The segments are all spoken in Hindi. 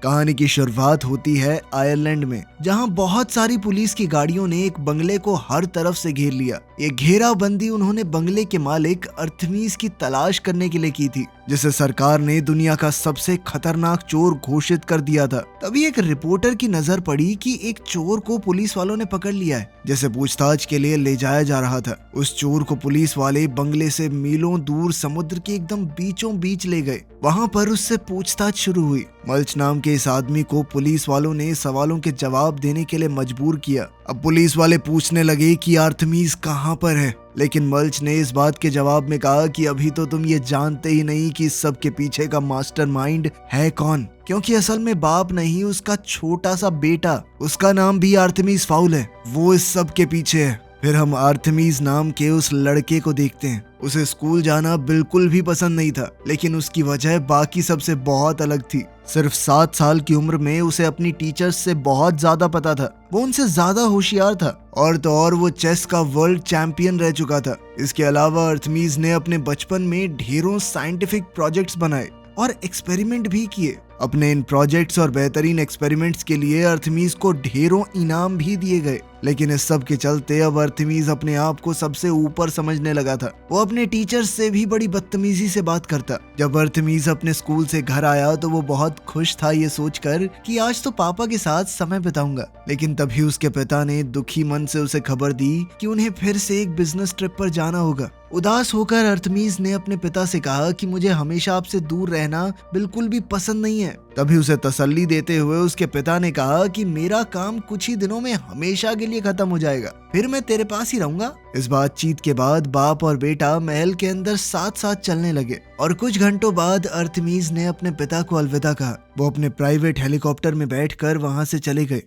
कहानी की शुरुआत होती है आयरलैंड में, जहां बहुत सारी पुलिस की गाड़ियों ने एक बंगले को हर तरफ से घेर लिया। ये घेराबंदी उन्होंने बंगले के मालिक अर्थमीज की तलाश करने के लिए की थी, जिसे सरकार ने दुनिया का सबसे खतरनाक चोर घोषित कर दिया था। तभी एक रिपोर्टर की नजर पड़ी कि एक चोर को पुलिस वालों ने पकड़ लिया है, जिसे पूछताछ के लिए ले जाया जा रहा था। उस चोर को पुलिस वाले बंगले से मीलों दूर समुद्र के एकदम बीचों बीच ले गए। वहां पर उससे पूछताछ शुरू हुई। मल्च नाम के इस आदमी को पुलिस वालों ने सवालों के जवाब देने के लिए मजबूर किया। अब पुलिस वाले पूछने लगे कि अर्थमीज कहाँ पर है, लेकिन मल्च ने इस बात के जवाब में कहा कि अभी तो तुम ये जानते ही नहीं कि इस सब के पीछे का मास्टरमाइंड है कौन, क्योंकि असल में बाप नहीं, उसका छोटा सा बेटा, उसका नाम भी अर्थमीज फाउल है, वो इस सब के पीछे है। फिर हम अर्थमीज नाम के उस लड़के को देखते हैं। उसे स्कूल जाना बिल्कुल भी पसंद नहीं था, लेकिन उसकी वजह बाकी सबसे बहुत अलग थी। सिर्फ 7 साल की उम्र में उसे अपनी टीचर्स से बहुत ज्यादा पता था। वो उनसे ज्यादा होशियार था, और तो और वो चेस का वर्ल्ड चैंपियन रह चुका था। इसके अलावा अर्थमीज ने अपने बचपन में ढेरों साइंटिफिक प्रोजेक्ट्स बनाए और एक्सपेरिमेंट भी किए। अपने इन प्रोजेक्ट्स और बेहतरीन एक्सपेरिमेंट्स के लिए अर्थमीज को ढेरों इनाम भी दिए गए। लेकिन इस सब के चलते अब अर्थमीज अपने आप को सबसे ऊपर समझने लगा था। वो अपने टीचर्स से भी बड़ी बदतमीजी से बात करता। जब अर्थमीज अपने स्कूल से घर आया तो वो बहुत खुश था ये सोचकर कि आज तो पापा के साथ समय बिताऊंगा। लेकिन तभी उसके पिता ने दुखी मन से उसे खबर दी कि उन्हें फिर से एक बिजनेस ट्रिप पर जाना होगा। उदास होकर अर्थमीज ने अपने पिता से कहा कि मुझे हमेशा आपसे दूर रहना बिल्कुल भी पसंद नहीं है। तभी उसे तसल्ली देते हुए उसके पिता ने कहा कि मेरा काम कुछ ही दिनों में हमेशा के लिए खत्म हो जाएगा, फिर मैं तेरे पास ही रहूंगा। इस बातचीत के बाद बाप और बेटा महल के अंदर साथ साथ चलने लगे, और कुछ घंटों बाद अर्थमीज ने अपने पिता को अलविदा कहा। वो अपने प्राइवेट हेलीकॉप्टर में बैठकर वहां से चले गए।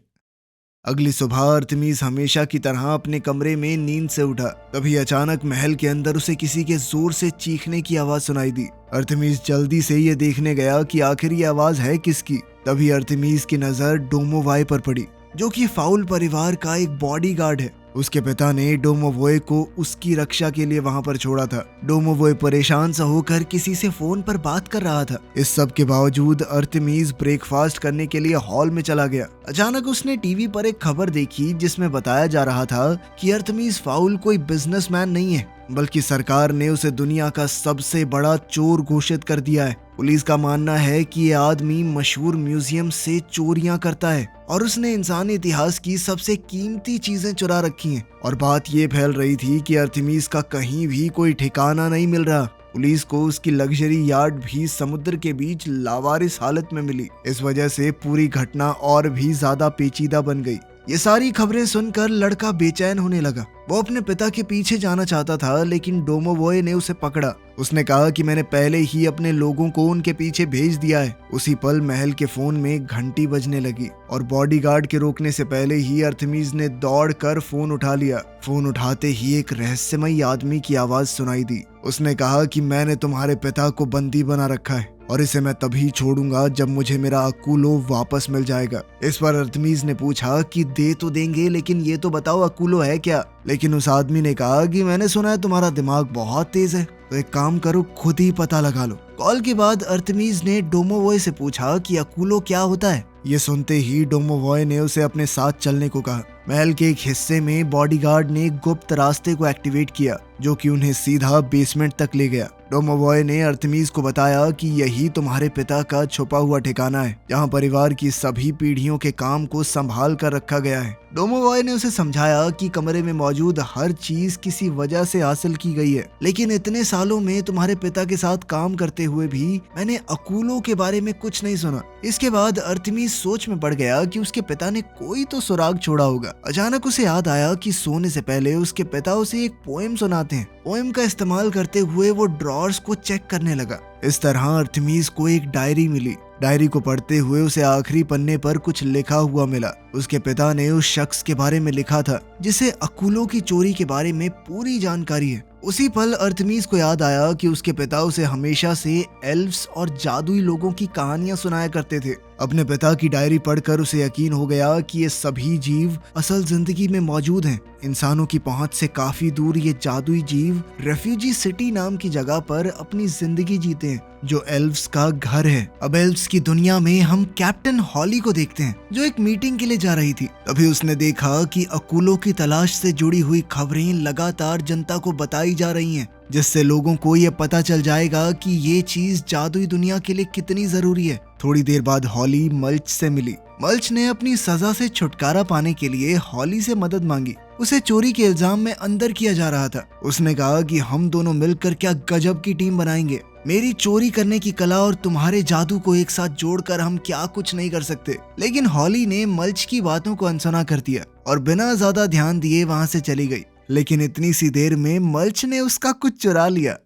अगली सुबह अर्थमीज हमेशा की तरह अपने कमरे में नींद से उठा। तभी अचानक महल के अंदर उसे किसी के जोर से चीखने की आवाज सुनाई दी। अर्थमीज जल्दी से ये देखने गया कि आखिर ये आवाज है किसकी। तभी अर्थमीज की नजर डोमोवॉय पर पड़ी, जो कि फाउल परिवार का एक बॉडीगार्ड है। उसके पिता ने डोमोवॉय को उसकी रक्षा के लिए वहां पर छोड़ा था। डोमोवॉय परेशान सा होकर किसी से फोन पर बात कर रहा था। इस सब के बावजूद अर्थमीज ब्रेकफास्ट करने के लिए हॉल में चला गया। अचानक उसने टीवी पर एक खबर देखी जिसमें बताया जा रहा था कि अर्थमीज फाउल कोई बिजनेसमैन नहीं है, बल्कि सरकार ने उसे दुनिया का सबसे बड़ा चोर घोषित कर दिया है। पुलिस का मानना है कि ये आदमी मशहूर म्यूजियम से चोरियां करता है और उसने इंसानी इतिहास की सबसे कीमती चीजें चुरा रखी हैं। और बात ये फैल रही थी कि अर्थमीज का कहीं भी कोई ठिकाना नहीं मिल रहा। पुलिस को उसकी लग्जरी यार्ड भी समुद्र के बीच लावारिस हालत में मिली। इस वजह से पूरी घटना और भी ज्यादा पेचीदा बन गई। ये सारी खबरें सुनकर लड़का बेचैन होने लगा। वो अपने पिता के पीछे जाना चाहता था, लेकिन डोमोवॉय ने उसे पकड़ा। उसने कहा कि मैंने पहले ही अपने लोगों को उनके पीछे भेज दिया है। उसी पल महल के फोन में घंटी बजने लगी, और बॉडीगार्ड के रोकने से पहले ही अर्थमीज ने दौड़कर फोन उठा लिया। फोन उठाते ही एक रहस्यमयी आदमी की आवाज सुनाई दी। उसने कहा कि मैंने तुम्हारे पिता को बंदी बना रखा है, और इसे मैं तभी छोड़ूंगा जब मुझे मेरा अकूलो वापस मिल जाएगा। इस पर अर्थमीज ने पूछा कि दे तो देंगे, लेकिन ये तो बताओ अकूलो है क्या। लेकिन उस आदमी ने कहा कि मैंने सुना है तुम्हारा दिमाग बहुत तेज है, तो एक काम करो, खुद ही पता लगा लो। कॉल के बाद अर्थमीज ने डोमोवॉय से पूछा कि अकूलो क्या होता है। ये सुनते ही डोमोवॉय ने उसे अपने साथ चलने को कहा। महल के एक हिस्से में बॉडीगार्ड ने गुप्त रास्ते को एक्टिवेट किया, जो कि उन्हें सीधा बेसमेंट तक ले गया। डोमोवॉय ने अर्थमीज को बताया कि यही तुम्हारे पिता का छुपा हुआ ठिकाना है, जहाँ परिवार की सभी पीढ़ियों के काम को संभाल कर रखा गया है। डोमोवॉय ने उसे समझाया कि कमरे में मौजूद हर चीज किसी वजह से हासिल की गई है, लेकिन इतने सालों में तुम्हारे पिता के साथ काम करते हुए भी मैंने अकूलों के बारे में कुछ नहीं सुना। इसके बाद अर्थमीज सोच में पड़ गया कि उसके पिता ने कोई तो सुराग छोड़ा होगा। अचानक उसे याद आया कि सोने से पहले उसके पिता उसे एक पोएम सुनाते हैं। पोएम का इस्तेमाल करते हुए वो ड्रॉर्स को चेक करने लगा। इस तरह अर्थमीज को एक डायरी मिली। डायरी को पढ़ते हुए उसे आखिरी पन्ने पर कुछ लिखा हुआ मिला। उसके पिता ने उस शख्स के बारे में लिखा था जिसे अकूलों की चोरी के बारे में पूरी जानकारी है। उसी पल अर्थमीस को याद आया कि उसके पिता उसे हमेशा से एल्व्स और जादुई लोगों की कहानियां सुनाया करते थे। अपने पिता की डायरी पढ़कर उसे यकीन हो गया कि ये सभी जीव असल जिंदगी में मौजूद हैं। इंसानों की पहुंच से काफी दूर ये जादुई जीव रेफ्यूजी सिटी नाम की जगह पर अपनी जिंदगी जीते हैं, जो एल्व्स का घर है। अब एल्व्स की दुनिया में हम कैप्टन हॉली को देखते हैं, जो एक मीटिंग के लिए जा रही थी। तभी उसने देखा कि अकूलों की तलाश से जुड़ी हुई खबरें लगातार जनता को बताई जा रही हैं, जिससे लोगों को ये पता चल जाएगा कि ये चीज जादुई दुनिया के लिए कितनी जरूरी है। थोड़ी देर बाद हॉली मल्च से मिली। मल्च ने अपनी सजा से छुटकारा पाने के लिए हॉली से मदद मांगी। उसे चोरी के इल्जाम में अंदर किया जा रहा था। उसने कहा कि हम दोनों मिलकर क्या गजब की टीम बनाएंगे। मेरी चोरी करने की कला और तुम्हारे जादू को एक साथ जोड़कर हम क्या कुछ नहीं कर सकते। लेकिन हॉली ने मल्च की बातों को अनसुना कर दिया और बिना ज्यादा ध्यान दिए वहां से चली गई। लेकिन इतनी सी देर में मल्च ने उसका कुछ चुरा लिया।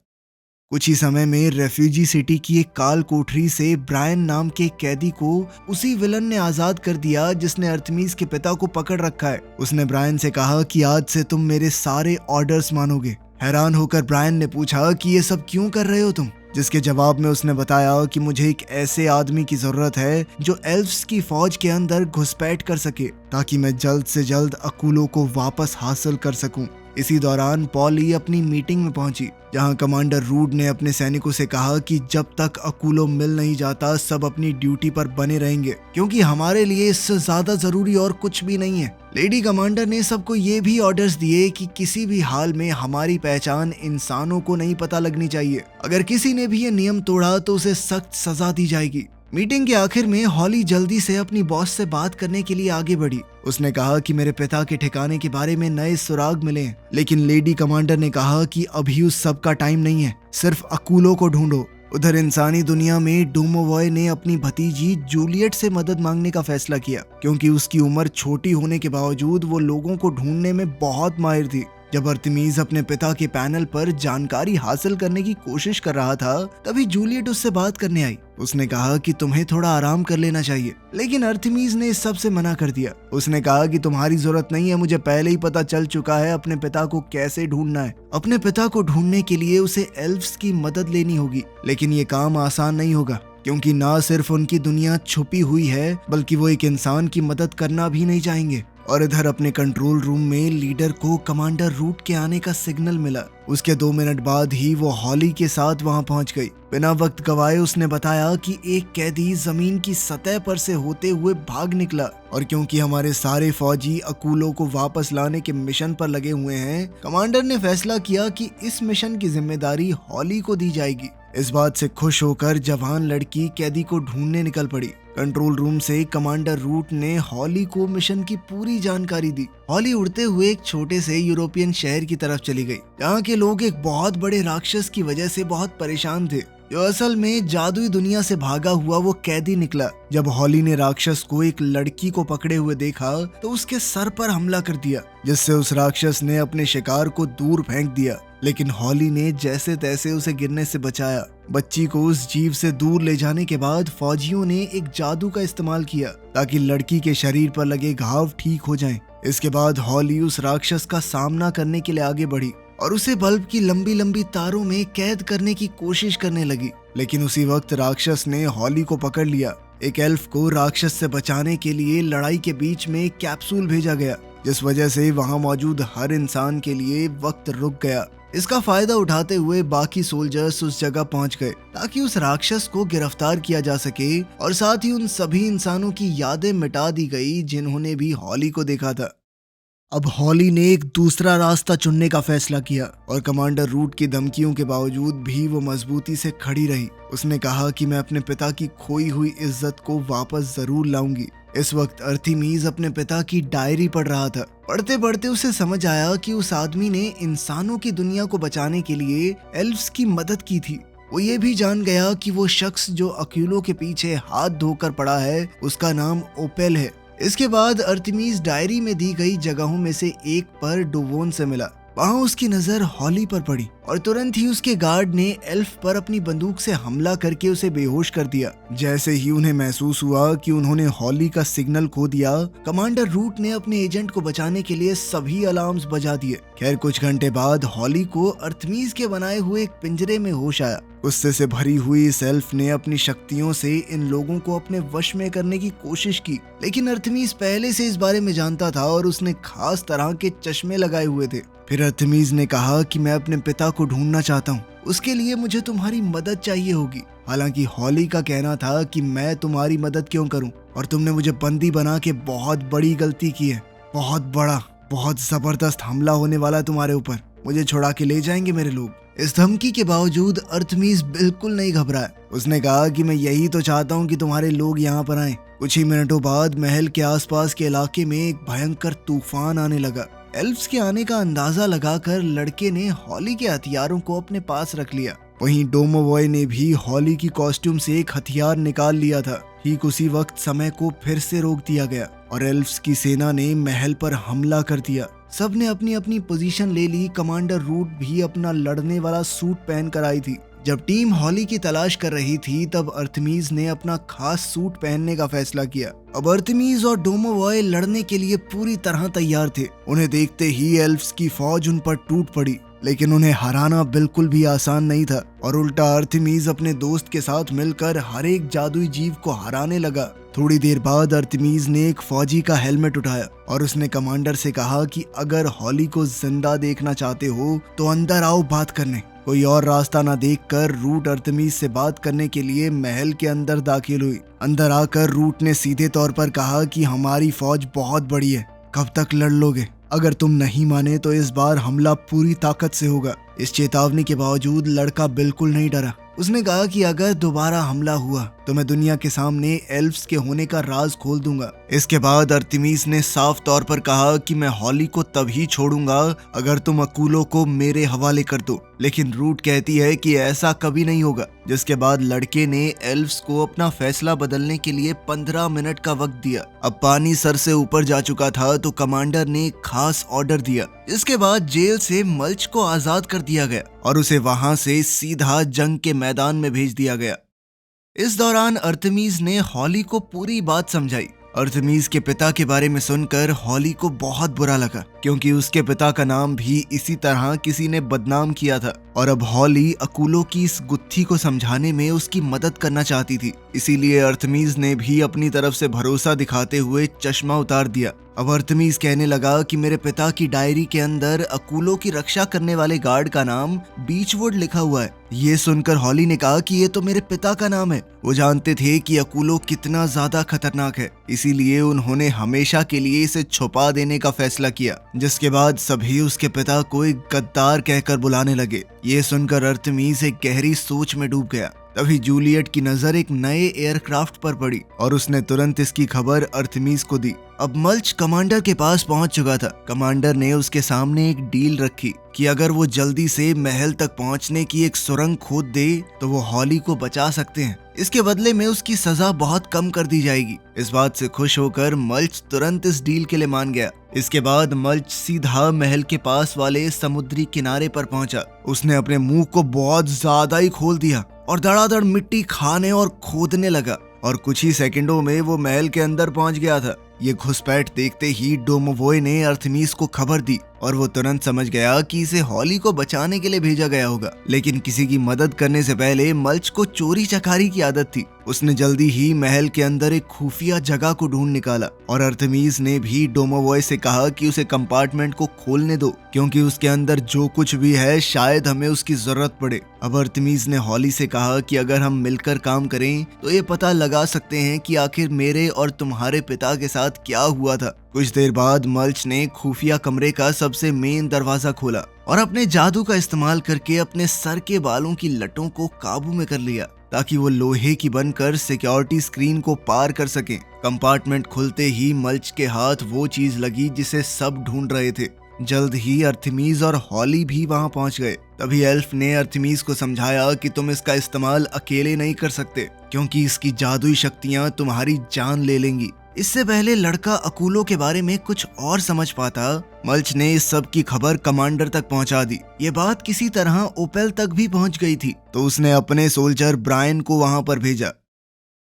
कुछ ही समय में रेफ्यूजी सिटी की एक काल कोठरी से ब्रायन नाम के कैदी को उसी विलन ने आजाद कर दिया जिसने अर्थमीस के पिता को पकड़ रखा है। उसने ब्रायन से कहा कि आज से तुम मेरे सारे ऑर्डर्स मानोगे। हैरान होकर ब्रायन ने पूछा कि ये सब क्यों कर रहे हो तुम, जिसके जवाब में उसने बताया कि मुझे एक ऐसे आदमी की जरूरत है जो एल्व्स की फौज के अंदर घुसपैठ कर सके, ताकि मैं जल्द से जल्द अकूलों को वापस हासिल कर सकूं। इसी दौरान पॉली अपनी मीटिंग में पहुंची, जहां कमांडर रूड ने अपने सैनिकों से कहा कि जब तक अकूलो मिल नहीं जाता सब अपनी ड्यूटी पर बने रहेंगे, क्योंकि हमारे लिए इससे ज्यादा जरूरी और कुछ भी नहीं है। लेडी कमांडर ने सबको ये भी ऑर्डर्स दिए कि किसी भी हाल में हमारी पहचान इंसानों को नहीं पता लगनी चाहिए। अगर किसी ने भी ये नियम तोड़ा तो उसे सख्त सजा दी जाएगी। मीटिंग के आखिर में हॉली जल्दी से अपनी बॉस से बात करने के लिए आगे बढ़ी। उसने कहा कि मेरे पिता के ठिकाने के बारे में नए सुराग मिले हैं, लेकिन लेडी कमांडर ने कहा कि अभी उस सब का टाइम नहीं है, सिर्फ अकूलों को ढूंढो। उधर इंसानी दुनिया में डोमोवॉय ने अपनी भतीजी जूलियट से मदद मांगने का फैसला किया, क्योंकि उसकी उम्र छोटी होने के बावजूद वो लोगों को ढूंढने में बहुत माहिर थी। जब अर्थमीस अपने पिता के पैनल पर जानकारी हासिल करने की कोशिश कर रहा था, तभी जूलियट उससे बात करने आई। उसने कहा कि तुम्हें थोड़ा आराम कर लेना चाहिए, लेकिन अर्थमीस ने इस सब से मना कर दिया। उसने कहा कि तुम्हारी जरूरत नहीं है, मुझे पहले ही पता चल चुका है अपने पिता को कैसे ढूंढना है। अपने पिता को ढूंढने के लिए उसे एल्व्स की मदद लेनी होगी, लेकिन ये काम आसान नहीं होगा, क्योंकि ना सिर्फ उनकी दुनिया छुपी हुई है, बल्कि वो एक इंसान की मदद करना भी नहीं चाहेंगे। और इधर अपने कंट्रोल रूम में लीडर को कमांडर रूट के आने का सिग्नल मिला। उसके 2 मिनट बाद ही वो हॉली के साथ वहां पहुंच गई। बिना वक्त गवाए उसने बताया कि एक कैदी जमीन की सतह पर से होते हुए भाग निकला, और क्योंकि हमारे सारे फौजी अकूलों को वापस लाने के मिशन पर लगे हुए हैं, कमांडर ने फैसला किया कि इस मिशन की जिम्मेदारी हॉली को दी जाएगी। इस बात से खुश होकर जवान लड़की कैदी को ढूंढने निकल पड़ी। कंट्रोल रूम से कमांडर रूट ने हॉली को मिशन की पूरी जानकारी दी। हॉली उड़ते हुए एक छोटे से यूरोपियन शहर की तरफ चली गई, जहाँ के लोग एक बहुत बड़े राक्षस की वजह से बहुत परेशान थे, जो असल में जादुई दुनिया से भागा हुआ वो कैदी निकला। जब हॉली ने राक्षस को एक लड़की को पकड़े हुए देखा तो उसके सर पर हमला कर दिया, जिससे उस राक्षस ने अपने शिकार को दूर फेंक दिया। लेकिन हॉली ने जैसे तैसे उसे गिरने से बचाया। बच्ची को उस जीव से दूर ले जाने के बाद फौजियों ने एक जादू का इस्तेमाल किया ताकि लड़की के शरीर पर लगे घाव ठीक हो जाएं। इसके बाद हॉली उस राक्षस का सामना करने के लिए आगे बढ़ी और उसे बल्ब की लंबी लंबी तारों में कैद करने की कोशिश करने लगी। लेकिन उसी वक्त राक्षस ने हॉली को पकड़ लिया। एक एल्फ को राक्षस से बचाने के लिए लड़ाई के बीच में एक कैप्सूल भेजा गया, जिस वजह से वहां मौजूद हर इंसान के लिए वक्त रुक गया। इसका फायदा उठाते हुए बाकी सोल्जर्स उस जगह पहुंच गए ताकि उस राक्षस को गिरफ्तार किया जा सके, और साथ ही उन सभी इंसानों की यादें मिटा दी गई जिन्होंने भी हॉली को देखा था। अब हॉली ने एक दूसरा रास्ता चुनने का फैसला किया और कमांडर रूट की धमकियों के बावजूद भी वो मजबूती से खड़ी रही। उसने कहा कि मैं अपने पिता की खोई हुई इज्जत को वापस जरूर लाऊंगी। इस वक्त अर्थमीस अपने पिता की डायरी पढ़ रहा था। पढ़ते पढ़ते उसे समझ आया कि उस आदमी ने इंसानों की दुनिया को बचाने के लिए एल्व्स की मदद की थी। वो ये भी जान गया कि वो शख्स जो अक्यूलों के पीछे हाथ धोकर पड़ा है उसका नाम ओपेल है। इसके बाद अर्थमीस डायरी में दी गई जगहों में से एक पर डोवोन से मिला। वहाँ उसकी नजर हॉली पर पड़ी और तुरंत ही उसके गार्ड ने एल्फ पर अपनी बंदूक से हमला करके उसे बेहोश कर दिया। जैसे ही उन्हें महसूस हुआ कि उन्होंने हॉली का सिग्नल खो दिया, कमांडर रूट ने अपने एजेंट को बचाने के लिए सभी अलार्म्स बजा दिए। खैर कुछ घंटे बाद हॉली को अर्थमीज के बनाए हुए एक पिंजरे में होश आया। गुस्से से भरी हुई इस एल्फ ने अपनी शक्तियों से इन लोगों को अपने वश में करने की कोशिश की, लेकिन अर्थमीज पहले से इस बारे में जानता था और उसने खास तरह के चश्मे लगाए हुए थे। फिर अर्थमीज ने कहा कि मैं अपने पिता को ढूंढना चाहता हूँ, उसके लिए मुझे तुम्हारी मदद चाहिए होगी। हालांकि हॉली का कहना था कि मैं तुम्हारी मदद क्यों करूं, और तुमने मुझे बंदी बना के बहुत बड़ी गलती की है। बहुत बड़ा, बहुत जबरदस्त हमला होने वाला है तुम्हारे ऊपर। मुझे छुड़ा के ले जाएंगे मेरे लोग। इस धमकी के बावजूद अर्थमीज बिल्कुल नहीं घबराया। उसने कहा कि मैं यही तो चाहता हूँ कि तुम्हारे लोग यहाँ पर आएं। कुछ ही मिनटों बाद महल के आसपास के इलाके में एक भयंकर तूफान आने लगा। एल्फ्स के आने का अंदाजा लगाकर लड़के ने हॉली के हथियारों को अपने पास रख लिया। वहीं डोमोवॉय ने भी हॉली की कॉस्ट्यूम से एक हथियार निकाल लिया था। ठीक उसी वक्त समय को फिर से रोक दिया गया और एल्फ्स की सेना ने महल पर हमला कर दिया। सबने अपनी अपनी पोजीशन ले ली। कमांडर रूट भी अपना लड़ने वाला सूट पहन कर आई थी। जब टीम हॉली की तलाश कर रही थी तब अर्थमीज ने अपना खास सूट पहनने का फैसला किया। अब अर्थमीज और डोमोवॉय लड़ने के लिए पूरी तरह तैयार थे। उन्हें देखते ही एल्फ्स की फौज उन पर टूट पड़ी, लेकिन उन्हें हराना बिल्कुल भी आसान नहीं था और उल्टा अर्थमीज अपने दोस्त के साथ मिलकर हर एक जादुई जीव को हराने लगा। थोड़ी देर बाद अर्थमीज ने एक फौजी का हेलमेट उठाया और उसने कमांडर से कहा कि अगर हॉली को जिंदा देखना चाहते हो तो अंदर आओ बात करने। कोई और रास्ता न देखकर रूट अर्थमीज से बात करने के लिए महल के अंदर दाखिल हुई। अंदर आकर रूट ने सीधे तौर पर कहा कि हमारी फौज बहुत बड़ी है, कब तक लड़ लोगे? अगर तुम नहीं माने तो इस बार हमला पूरी ताकत से होगा। इस चेतावनी के बावजूद लड़का बिल्कुल नहीं डरा। उसने कहा कि अगर दोबारा हमला हुआ तो मैं दुनिया के सामने एल्फ्स के होने का राज खोल दूंगा। इसके बाद अर्थमीज ने साफ तौर पर कहा कि मैं हॉली को तभी छोड़ूंगा अगर तुम अकूलों को मेरे हवाले कर दो। लेकिन रूट कहती है कि ऐसा कभी नहीं होगा। जिसके बाद लड़के ने एल्फ्स को अपना फैसला बदलने के लिए 15 मिनट का वक्त दिया। अब पानी सर से ऊपर जा चुका था तो कमांडर ने खास ऑर्डर दिया। इसके बाद जेल से मल्च को आजाद कर दिया गया और उसे वहां से सीधा जंग के मैदान में भेज दिया गया। इस दौरान अर्थमीज ने हॉली को पूरी बात समझाई। अर्थमीज के पिता के बारे में सुनकर हॉली को बहुत बुरा लगा, क्योंकि उसके पिता का नाम भी इसी तरह किसी ने बदनाम किया था और अब हॉली अकूलों की इस गुत्थी को समझाने में उसकी मदद करना चाहती थी। इसीलिए अर्थमीज ने भी अपनी तरफ से भरोसा दिखाते हुए चश्मा उतार दिया। अब अर्थमीज कहने लगा कि मेरे पिता की डायरी के अंदर अकूलों की रक्षा करने वाले गार्ड का नाम बीचवुड लिखा हुआ है। ये सुनकर हॉली ने कहा कि ये तो मेरे पिता का नाम है। वो जानते थे कि अकूलों कितना ज्यादा खतरनाक है, इसीलिए उन्होंने हमेशा के लिए इसे छुपा देने का फैसला किया। जिसके बाद सभी उसके पिता को एक गद्दार कहकर बुलाने लगे। ये सुनकर अर्थमीज एक गहरी सोच में डूब गया। तभी जूलियट की नजर एक नए एयरक्राफ्ट पर पड़ी और उसने तुरंत इसकी खबर अर्थमीज को दी। अब मल्च कमांडर के पास पहुंच चुका था। कमांडर ने उसके सामने एक डील रखी कि अगर वो जल्दी से महल तक पहुंचने की एक सुरंग खोद दे तो वो हॉली को बचा सकते हैं। इसके बदले में उसकी सजा बहुत कम कर दी जाएगी। इस बात से खुश होकर मल्च तुरंत इस डील के लिए मान गया। इसके बाद मल्च सीधा महल के पास वाले समुद्री किनारे पर पहुंचा। उसने अपने मुंह को बहुत ज्यादा ही खोल दिया और धड़ाधड़ मिट्टी खाने और खोदने लगा और कुछ ही सेकंडों में वो महल के अंदर पहुंच गया था। ये घुसपैठ देखते ही डोमोवॉय ने अर्थमीज को खबर दी और वो तुरंत समझ गया कि इसे हॉली को बचाने के लिए भेजा गया होगा। लेकिन किसी की मदद करने से पहले मल्च को चोरी चकारी की आदत थी। उसने जल्दी ही महल के अंदर एक खुफिया जगह को ढूंढ निकाला और अर्थमीज ने भी डोमोवॉय से कहा कि उसे कंपार्टमेंट को खोलने दो, क्योंकि उसके अंदर जो कुछ भी है शायद हमें उसकी जरूरत पड़े। अब अर्थमीज ने हॉली से कहा कि अगर हम मिलकर काम करें तो ये पता लगा सकते हैं कि आखिर मेरे और तुम्हारे पिता के साथ क्या हुआ था। कुछ देर बाद मल्च ने खुफिया कमरे का सबसे मेन दरवाजा खोला और अपने जादू का इस्तेमाल करके अपने सर के बालों की लटों को काबू में कर लिया ताकि वो लोहे की बनकर सिक्योरिटी स्क्रीन को पार कर सकें। कंपार्टमेंट खुलते ही मल्च के हाथ वो चीज लगी जिसे सब ढूंढ रहे थे। जल्द ही अर्थमीज और हॉली भी वहां पहुंच गए। तभी एल्फ ने अर्थमीज को समझाया कि तुम इसका इस्तेमाल अकेले नहीं कर सकते, क्योंकि इसकी जादुई शक्तियां तुम्हारी जान ले लेंगी। इससे पहले लड़का अकूलों के बारे में कुछ और समझ पाता, मल्च ने इस सब की खबर कमांडर तक पहुंचा दी। ये बात किसी तरह ओपेल तक भी पहुंच गई थी, तो उसने अपने सोल्जर ब्रायन को वहां पर भेजा।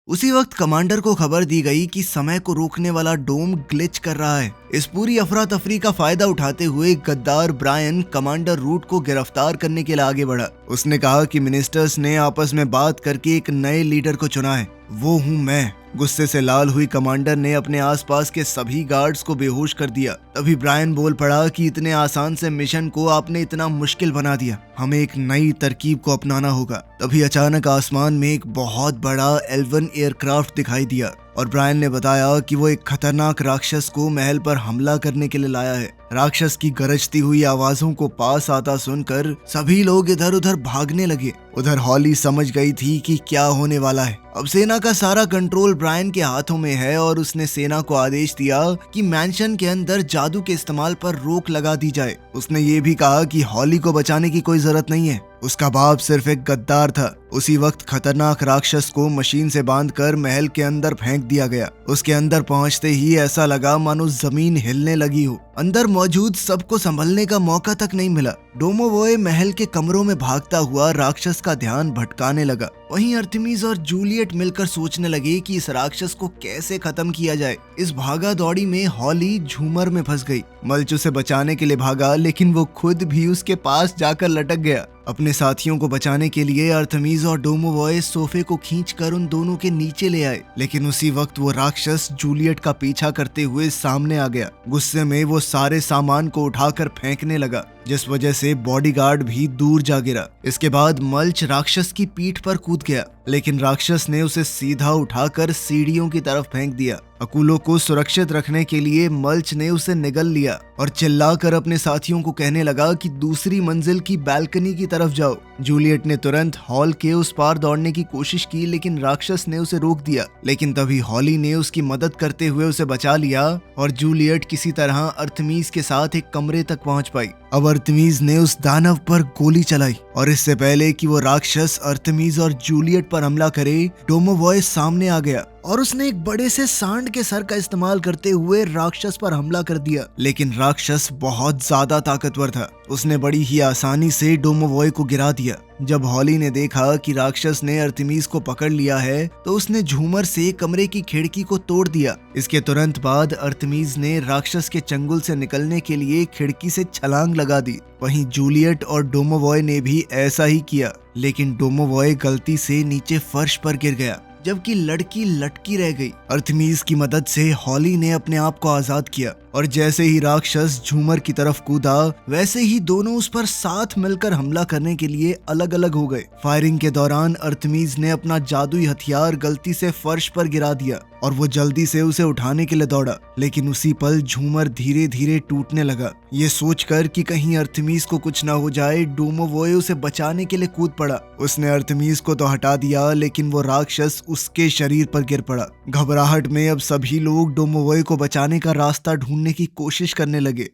उसी वक्त कमांडर को खबर दी गई कि समय को रोकने वाला डोम ग्लिच कर रहा है। इस पूरी अफरा तफरी का फायदा उठाते हुए गद्दार ब्रायन कमांडर रूट को गिरफ्तार करने के लिए आगे बढ़ा। उसने कहा कि मिनिस्टर्स ने आपस में बात करके एक नए लीडर को चुना है, वो हूँ मैं। गुस्से से लाल हुई कमांडर ने अपने आसपास के सभी गार्ड्स को बेहोश कर दिया। तभी ब्रायन बोल पड़ा कि इतने आसान से मिशन को आपने इतना मुश्किल बना दिया, हमें एक नई तरकीब को अपनाना होगा। तभी अचानक आसमान में एक बहुत बड़ा एल्वन एयरक्राफ्ट दिखाई दिया और ब्रायन ने बताया कि वो एक खतरनाक राक्षस को महल पर हमला करने के लिए लाया है। राक्षस की गरजती हुई आवाजों को पास आता सुनकर सभी लोग इधर उधर भागने लगे। उधर हॉली समझ गई थी कि क्या होने वाला है। अब सेना का सारा कंट्रोल ब्रायन के हाथों में है और उसने सेना को आदेश दिया कि मैंशन के अंदर जादू के इस्तेमाल पर रोक लगा दी जाए। उसने ये भी कहा कि हॉली को बचाने की कोई जरूरत नहीं है, उसका बाप सिर्फ एक गद्दार था। उसी वक्त खतरनाक राक्षस को मशीन से बांधकर महल के अंदर फेंक दिया गया। उसके अंदर पहुंचते ही ऐसा लगा मानो जमीन हिलने लगी हो। अंदर मौजूद सबको संभलने का मौका तक नहीं मिला। डोमोवोए महल के कमरों में भागता हुआ राक्षस का ध्यान भटकाने लगा। वहीं आर्टेमिस और जूलियट मिलकर सोचने लगे कि इस राक्षस को कैसे खत्म किया जाए। इस भागा दौड़ी में हॉली झूमर में फंस गई। मल्च उसे बचाने के लिए भागा, लेकिन वो खुद भी उसके पास जाकर लटक गया। अपने साथियों को बचाने के लिए आर्टेमिस और डोमोवोए सोफे को खींचकर उन दोनों के नीचे ले आए, लेकिन उसी वक्त वो राक्षस जूलियट का पीछा करते हुए सामने आ गया। गुस्से में वो सारे सामान को उठाकर फेंकने लगा, जिस वजह से बॉडीगार्ड भी दूर जा गिरा। इसके बाद मल्च राक्षस की पीठ पर कूद गया, लेकिन राक्षस ने उसे सीधा उठाकर सीढ़ियों की तरफ फेंक दिया। अकूलों को सुरक्षित रखने के लिए मल्च ने उसे निगल लिया और चिल्लाकर अपने साथियों को कहने लगा कि दूसरी मंजिल की बालकनी की तरफ जाओ। जूलियट ने तुरंत हॉल के उस पार दौड़ने की कोशिश की, लेकिन राक्षस ने उसे रोक दिया। लेकिन तभी हॉली ने उसकी मदद करते हुए उसे बचा लिया और जूलियट किसी तरह आर्टेमिस के साथ एक कमरे तक पहुंच पाई। अब आर्टेमिस ने उस दानव पर गोली चलाई और इससे पहले कि वो राक्षस आर्टेमिस और जूलियट पर हमला करे, डोमोवोए सामने आ गया और उसने एक बड़े से सांड के सर का इस्तेमाल करते हुए राक्षस पर हमला कर दिया। लेकिन राक्षस बहुत ज्यादा ताकतवर था। उसने बड़ी ही आसानी से डोमोवोए को गिरा दिया। जब हॉली ने देखा कि राक्षस ने आर्टेमिस को पकड़ लिया है, तो उसने झूमर से कमरे की खिड़की को तोड़ दिया। इसके तुरंत बाद आर्टेमिस ने राक्षस के चंगुल से निकलने के लिए खिड़की से छलांग लगा दी। वहीं जूलियट और डोमोवोए ने भी ऐसा ही किया, लेकिन डोमोवोए गलती से नीचे फर्श पर गिर गया, जबकि लड़की लटकी रह गई। आर्टेमिस की मदद से हॉली ने अपने आप को आजाद किया और जैसे ही राक्षस झूमर की तरफ कूदा, वैसे ही दोनों उस पर साथ मिलकर हमला करने के लिए अलग अलग हो गए। फायरिंग के दौरान आर्टेमिस ने अपना जादुई हथियार गलती से फर्श पर गिरा दिया और वो जल्दी से उसे उठाने के लिए दौड़ा, लेकिन उसी पल झूमर धीरे धीरे टूटने लगा। ये सोचकर कि कहीं आर्टेमिस को कुछ ना हो जाए, डोमोवोए उसे बचाने के लिए कूद पड़ा। उसने आर्टेमिस को तो हटा दिया, लेकिन वो राक्षस उसके शरीर पर गिर पड़ा। घबराहट में अब सभी लोग डोमोवोए को बचाने का रास्ता ढूंढने की कोशिश करने लगे।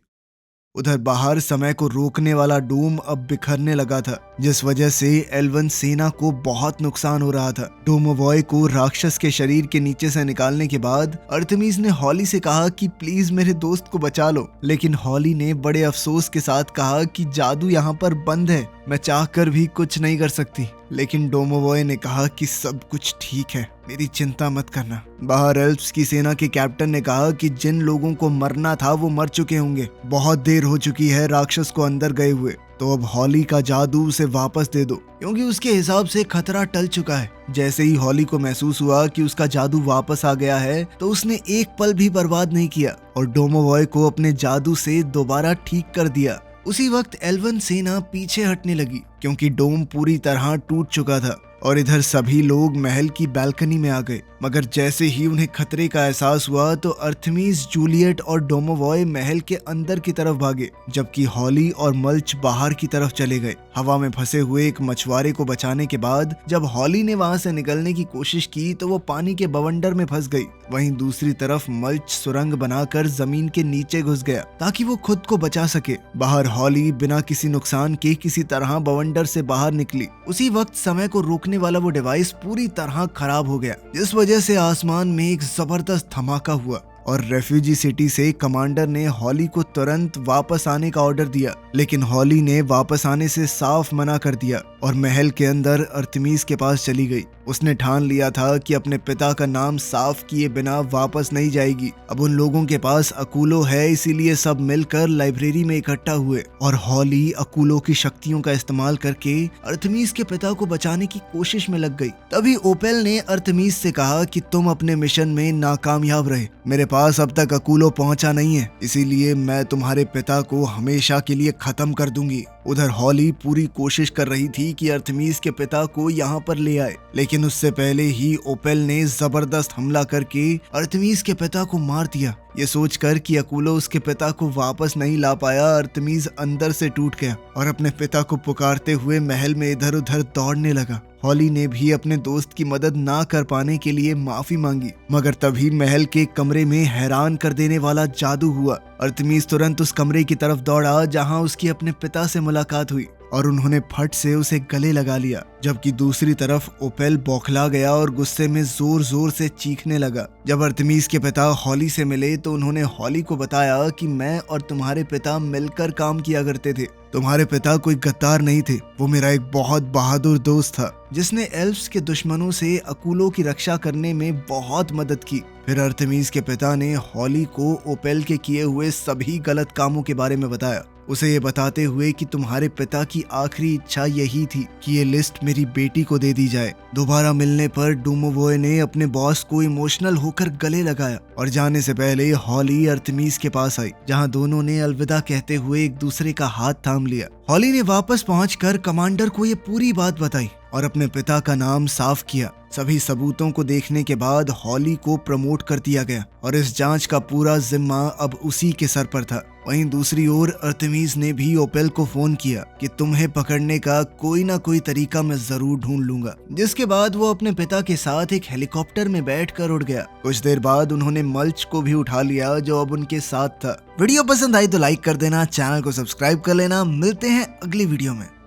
उधर बाहर समय को रोकने वाला डोम अब बिखरने लगा था, जिस वजह से एल्वन सेना को बहुत नुकसान हो रहा था। डोमोवोए को राक्षस के शरीर के नीचे से निकालने के बाद आर्टेमिस ने हॉली से कहा कि प्लीज मेरे दोस्त को बचा लो, लेकिन हॉली ने बड़े अफसोस के साथ कहा कि जादू यहाँ पर बंद है, मैं चाहकर भी कुछ नहीं कर सकती। लेकिन डोमोवोए ने कहा कि सब कुछ ठीक है, मेरी चिंता मत करना। बाहर एल्फ्स की सेना के कैप्टन ने कहा कि जिन लोगों को मरना था वो मर चुके होंगे, बहुत देर हो चुकी है राक्षस को अंदर गए हुए, तो अब हॉली का जादू उसे वापस दे दो, क्योंकि उसके हिसाब से खतरा टल चुका है। जैसे ही हॉली को महसूस हुआ कि उसका जादू वापस आ गया है, तो उसने एक पल भी बर्बाद नहीं किया और डोमोवोए को अपने जादू से दोबारा ठीक कर दिया। उसी वक्त एल्वन सेना पीछे हटने लगी, क्योंकि डोम पूरी तरह टूट चुका था और इधर सभी लोग महल की बालकनी में आ गए। मगर जैसे ही उन्हें खतरे का एहसास हुआ, तो आर्टेमिस, जूलियट और डोमोवोए महल के अंदर की तरफ भागे, जबकि हॉली और मल्च बाहर की तरफ चले गए। हवा में फंसे हुए एक मछुआरे को बचाने के बाद जब हॉली ने वहां से निकलने की कोशिश की, तो वो पानी के बवंडर में फंस गई। वहीं दूसरी तरफ मल्च सुरंग बनाकर जमीन के नीचे घुस गया ताकि वो खुद को बचा सके। बाहर हॉली बिना किसी नुकसान के किसी तरह बवंडर से बाहर निकली। उसी वक्त समय को रोकने करने वाला वो डिवाइस पूरी तरह खराब हो गया, जिस वजह से आसमान में एक जबरदस्त धमाका हुआ और रेफ्यूजी सिटी से कमांडर ने हॉली को तुरंत वापस आने का ऑर्डर दिया। लेकिन हॉली ने वापस आने से साफ मना कर दिया और महल के अंदर अर्थमीस के पास चली गई। उसने ठान लिया था कि अपने पिता का नाम साफ किए बिना वापस नहीं जाएगी। अब उन लोगों के पास अकूलो है, इसीलिए सब मिलकर लाइब्रेरी में इकट्ठा हुए और हॉली अकूलो की शक्तियों का इस्तेमाल करके अर्थमीस के पिता को बचाने की कोशिश में लग गई। तभी ओपेल ने अर्थमीस से कहा कि तुम अपने मिशन में नाकामयाब रहे, मेरे पास अब तक अकूलो पहुंचा नहीं है, इसीलिए मैं तुम्हारे पिता को हमेशा के लिए खत्म कर दूंगी। उधर हॉली पूरी कोशिश कर रही थी कि अर्थमीस के पिता को यहाँ पर ले आए, लेकिन उससे पहले ही ओपेल ने जबरदस्त हमला करके अर्थमीस के पिता को मार दिया। ये सोचकर कि अकूलो उसके पिता को वापस नहीं ला पाया, अर्थमीस अंदर से टूट गया और अपने पिता को पुकारते हुए महल में इधर उधर दौड़ने लगा। हॉली ने भी अपने दोस्त की मदद ना कर पाने के लिए माफी मांगी, मगर तभी महल के कमरे में हैरान कर देने वाला जादू हुआ। अर्थमीस तुरंत उस कमरे की तरफ दौड़ा जहां उसकी अपने पिता से मुलाकात हुई और उन्होंने फट से उसे गले लगा लिया, जबकि दूसरी तरफ ओपेल बौखला गया और गुस्से में जोर जोर से चीखने लगा। जब अर्थमीस के पिता हॉली से मिले तो उन्होंने हॉली को बताया कि मैं और तुम्हारे पिता मिलकर काम किया करते थे। तुम्हारे पिता कोई गद्दार नहीं थे, वो मेरा एक बहुत बहादुर दोस्त था जिसने एल्फ्स के दुश्मनों से अकूलो की रक्षा करने में बहुत मदद की। फिर अर्थमीस के पिता ने हॉली को ओपेल के किए हुए सभी गलत कामों के बारे में बताया, उसे ये बताते हुए कि तुम्हारे पिता की आखिरी इच्छा यही थी कि ये लिस्ट मेरी बेटी को दे दी जाए। दोबारा मिलने पर डूमोवॉय ने अपने बॉस को इमोशनल होकर गले लगाया और जाने से पहले हॉली अर्थमीस के पास आई, जहां दोनों ने अलविदा कहते हुए एक दूसरे का हाथ थाम लिया। हॉली ने वापस पहुंचकर कमांडर को ये पूरी बात बताई और अपने पिता का नाम साफ किया। सभी सबूतों को देखने के बाद हॉली को प्रमोट कर दिया गया और इस जांच का पूरा जिम्मा अब उसी के सर पर था। वहीं दूसरी ओर अर्थमीस ने भी ओपेल को फोन किया कि तुम्हें पकड़ने का कोई ना कोई तरीका मैं जरूर ढूंढ लूंगा, जिसके बाद वो अपने पिता के साथ एक हेलीकॉप्टर में बैठकर उड़ गया। कुछ देर बाद उन्होंने मल्च को भी उठा लिया जो अब उनके साथ था। वीडियो पसंद आई तो लाइक कर देना, चैनल को सब्सक्राइब कर लेना। मिलते हैं अगली वीडियो में।